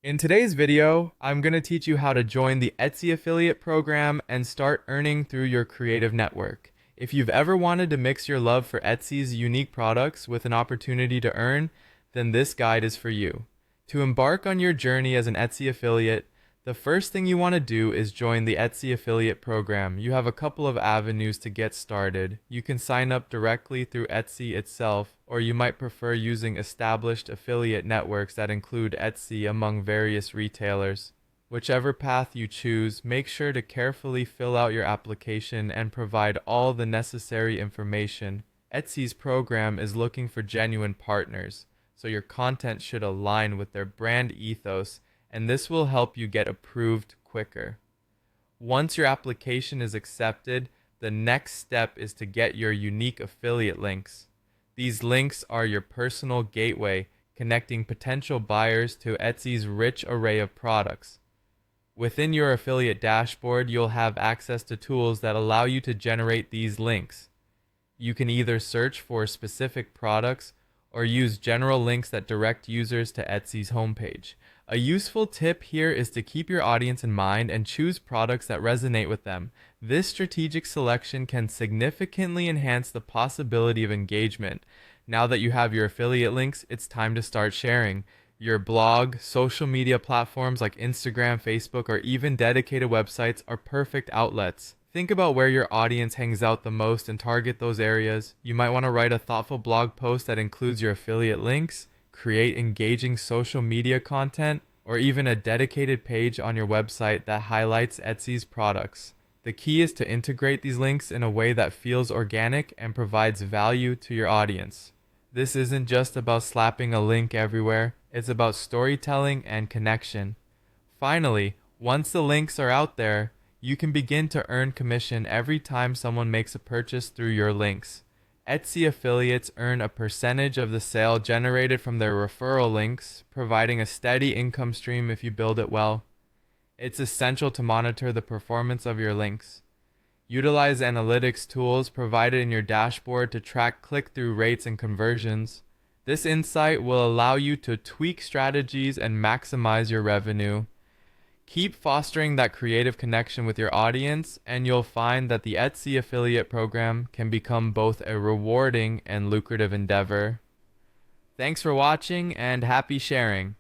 In today's video, I'm going to teach you how to join the Etsy affiliate program and start earning through your creative network. If you've ever wanted to mix your love for Etsy's unique products with an opportunity to earn, then this guide is for you. To embark on your journey as an Etsy affiliate, the first thing you want to do is join the Etsy affiliate program. You have a couple of avenues to get started. You can sign up directly through Etsy itself, or you might prefer using established affiliate networks that include Etsy among various retailers. Whichever path you choose, make sure to carefully fill out your application and provide all the necessary information. Etsy's program is looking for genuine partners, so your content should align with their brand ethos, and this will help you get approved quicker. Once your application is accepted, the next step is to get your unique affiliate links. These links are your personal gateway, connecting potential buyers to Etsy's rich array of products. Within your affiliate dashboard, you'll have access to tools that allow you to generate these links. You can either search for specific products or use general links that direct users to Etsy's homepage. A useful tip here is to keep your audience in mind and choose products that resonate with them. This strategic selection can significantly enhance the possibility of engagement. Now that you have your affiliate links, it's time to start sharing. Your blog, social media platforms like Instagram, Facebook, or even dedicated websites are perfect outlets. Think about where your audience hangs out the most and target those areas. You might want to write a thoughtful blog post that includes your affiliate links, create engaging social media content, or even a dedicated page on your website that highlights Etsy's products. The key is to integrate these links in a way that feels organic and provides value to your audience. This isn't just about slapping a link everywhere, it's about storytelling and connection. Finally, once the links are out there, you can begin to earn commission every time someone makes a purchase through your links. Etsy affiliates earn a percentage of the sale generated from their referral links, providing a steady income stream if you build it well. It's essential to monitor the performance of your links. Utilize analytics tools provided in your dashboard to track click-through rates and conversions. This insight will allow you to tweak strategies and maximize your revenue. Keep fostering that creative connection with your audience, and you'll find that the Etsy affiliate program can become both a rewarding and lucrative endeavor. Thanks for watching, and happy sharing!